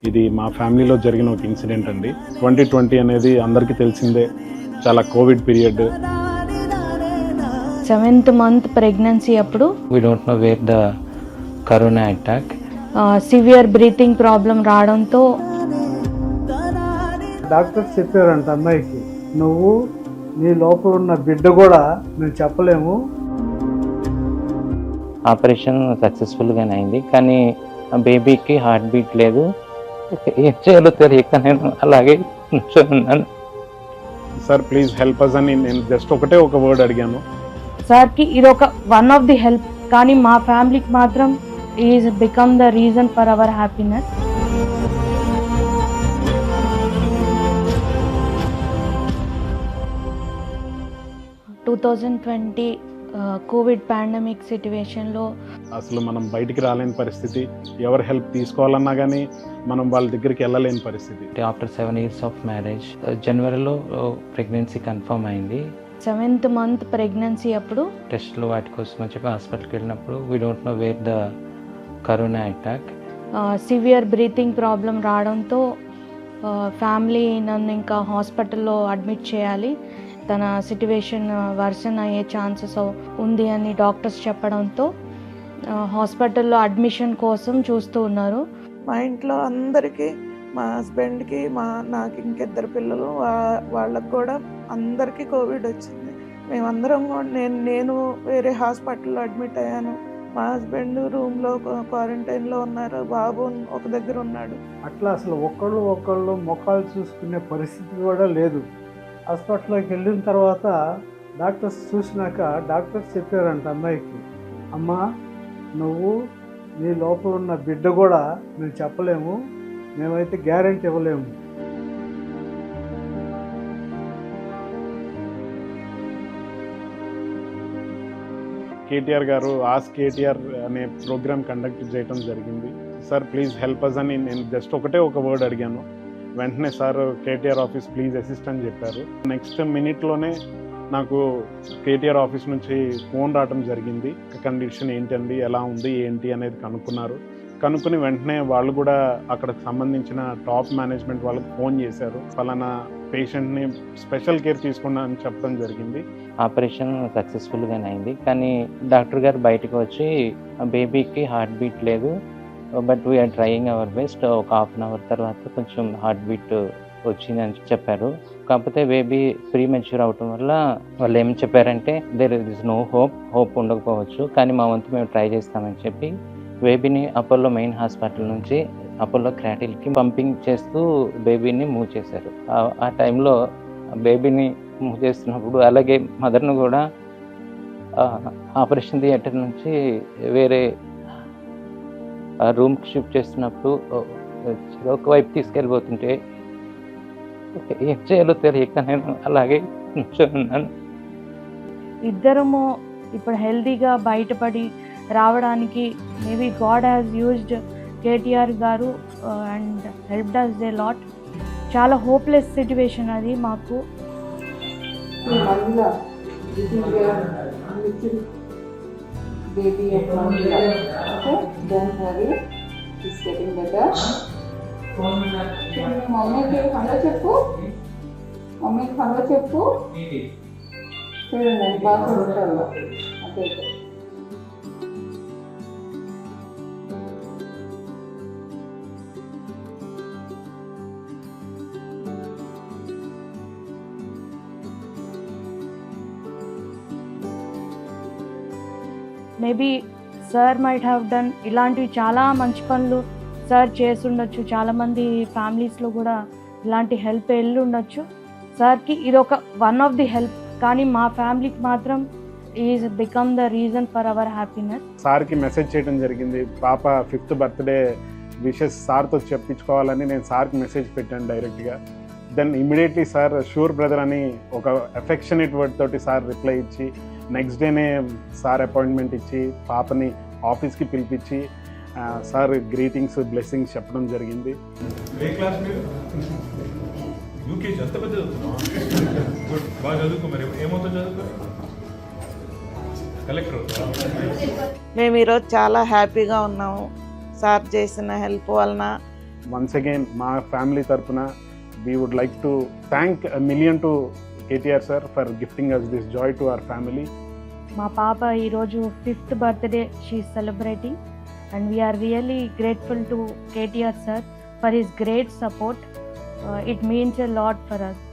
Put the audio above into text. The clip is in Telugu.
ఇది మా ఫ్యామిలీలో జరిగిన ఒక ఇన్సిడెంట్ అండి. 2020 అనేది అందరికీ తెలిసిందే, చాలా Covid period. 7th month pregnancy అప్పుడు We don't know where the corona attack. Severe breathing problem రావడంతో డాక్టర్స్ చెప్పారంట అమ్మాయికి, నువ్వు నీ లోపల ఉన్న బిడ్డ కూడా మేము చెప్పలేము. ఆపరేషన్ సక్సెస్ఫుల్గానే అయింది, కానీ బేబీకి హార్ట్ బీట్ లేదు. ఏం చేయాలో తెలియక నేను అలాగే ఉన్నాను. సార్ ప్లీజ్ హెల్ప్ అస్ అని నేను జస్ట్ ఒక వర్డ్ అడిగాను. సార్కి ఇది ఒక వన్ ఆఫ్ ది హెల్ప్, కానీ మా ఫ్యామిలీకి మాత్రం is become the reason for our happiness. Covid pandemic సిచ్యువేషన్లో అసలు మనం బయటికి రాలేని పరిస్థితి, ఎవరు హెల్ప్ తీసుకోవాలన్నా కానీ మనం వాళ్ళ దగ్గరికి వెళ్ళలేని పరిస్థితి. ఆఫ్టర్ 7 years ఆఫ్ మ్యారేజ్ జనవరిలో ప్రెగ్నెన్సీ కన్ఫర్మ్ అయింది. 7th month ప్రెగ్నెన్సీ అప్పుడు టెస్ట్లు వాటి కోసం అని చెప్పి హాస్పిటల్కి వెళ్ళినప్పుడు we don't know where the corona attack. Severe breathing problem రావడంతో ఫ్యామిలీ నన్ను ఇంకా హాస్పిటల్లో అడ్మిట్ చేయాలి, తన సిట్యువేషన్ వర్సన్ అయ్యే ఛాన్సెస్ ఉంది అని డాక్టర్స్ చెప్పడంతో హాస్పిటల్లో అడ్మిషన్ కోసం చూస్తూ ఉన్నారు. మా ఇంట్లో అందరికీ, మా హస్బెండ్కి, నాకు ఇంకిద్దరు పిల్లలు, వాళ్ళకు కూడా అందరికీ కోవిడ్ వచ్చింది. మేమందరం నేను వేరే హాస్పిటల్లో అడ్మిట్ అయ్యాను. మా హస్బెండ్ రూమ్లో క్వారంటైన్లో ఉన్నారు, బాబు ఒక దగ్గర ఉన్నాడు. అట్లా అసలు ఒకళ్ళు మొక్కలు చూసుకునే పరిస్థితి కూడా లేదు. హాస్పిటల్లోకి వెళ్ళిన తర్వాత డాక్టర్స్ చూసినాక డాక్టర్స్ చెప్పారంట అమ్మాయికి, అమ్మా నువ్వు నీ లోపల ఉన్న బిడ్డ కూడా మేము చెప్పలేము, మేమైతే గ్యారెంటీ ఇవ్వలేము. కేటీఆర్ గారు ఆస్ కేటీఆర్ అనే ప్రోగ్రామ్ కండక్ట్ చేయడం జరిగింది. సార్ ప్లీజ్ హెల్ప్ అస్ అని నేను జస్ట్ ఒక వర్డ్ అడిగాను. వెంటనే sir KTR office please assist అని చెప్పారు. నెక్స్ట్ మినిట్లోనే నాకు కేటీఆర్ ఆఫీస్ నుంచి ఫోన్ రావడం జరిగింది. కండిషన్ ఏంటండి, ఎలా ఉంది ఏంటి అనేది కనుక్కుని వెంటనే వాళ్ళు కూడా అక్కడికి సంబంధించిన టాప్ మేనేజ్మెంట్ వాళ్ళకి ఫోన్ చేశారు. ఫలానా పేషెంట్ని స్పెషల్ కేర్ తీసుకున్నా అని చెప్పడం జరిగింది. ఆపరేషన్ సక్సెస్ఫుల్గానే అయింది, కానీ డాక్టర్ గారు బయటకు వచ్చి బేబీకి హార్ట్ బీట్ లేదు, but we're trying our best. ఒక 1/2 hour తర్వాత కొంచెం హార్ట్ బీట్ వచ్చిందని చెప్పారు. కాకపోతే బేబీ ప్రీ మెచ్యూర్ అవటం వల్ల వాళ్ళు ఏం చెప్పారంటే దేర్ ఇస్ నో హోప్ ఉండకపోవచ్చు, కానీ మా వంతు మేము ట్రై చేస్తామని చెప్పి బేబీని అపోలో మెయిన్ హాస్పిటల్ నుంచి అపోలో క్రాటిల్కి పంపింగ్ చేస్తూ బేబీని మూవ్ చేశారు. ఆ టైంలో బేబీని మూవ్ చేస్తున్నప్పుడు అలాగే మదర్ను కూడా ఆపరేషన్ థియేటర్ నుంచి వేరే రూమ్కి షిఫ్ట్ చేస్తున్నప్పుడు ఒకవైపు తీసుకెళ్ళిపోతుంటే ఏం చేయాలో తెలియక నేను అలాగే ఉన్నాను. ఇద్దరము ఇప్పుడు హెల్తీగా బయటపడి రావడానికి maybe God has used KTR గారు and helped us a lot. చాలా హోప్లెస్ సిచ్యువేషన్ అది మాకు. Baby at 1 year. Okay, don't worry, it's getting better. మమ్మీకి హలో చెప్పు, మమ్మీకి హలో చెప్పు. చూడండి బాగా ఉంటారు. అదే maybe sir might have done ఇలాంటివి చాలా మంచి పనులు సార్ చేస్తుండొచ్చు. చాలామంది ఫ్యామిలీస్లో కూడా ఇలాంటి హెల్ప్ వెళ్ళి ఉండొచ్చు. సార్కి ఇది ఒక వన్ ఆఫ్ ది హెల్ప్, కానీ మా ఫ్యామిలీకి మాత్రం is become the reason for our happiness. సార్కి మెసేజ్ చేయడం జరిగింది. పాప 5th birthday విషెస్ సార్తో చెప్పించుకోవాలని నేను సార్కి మెసేజ్ పెట్టాను డైరెక్ట్గా. Then immediately sir sure brother అని ఒక అఫెక్షనేట్ వర్డ్ తోటి సార్ రిప్లై ఇచ్చి నెక్స్ట్ డేనే సార్ అపాయింట్మెంట్ ఇచ్చి పాపని ఆఫీస్కి పిలిపించి సార్ గ్రీటింగ్స్ బ్లెస్సింగ్స్ చెప్పడం జరిగింది. మేము ఈరోజు చాలా హ్యాపీగా ఉన్నాము. సార్ చేసిన హెల్ప్ వలన వన్స్ అగైన్ మా ఫ్యామిలీ తరపున we would like to thank $1,000,000 to KTR sir for gifting us this joy to our family. మా పాప ఈరోజు 5th birthday she celebrating and we're really grateful to KTR sir for his great support. It means a lot for us.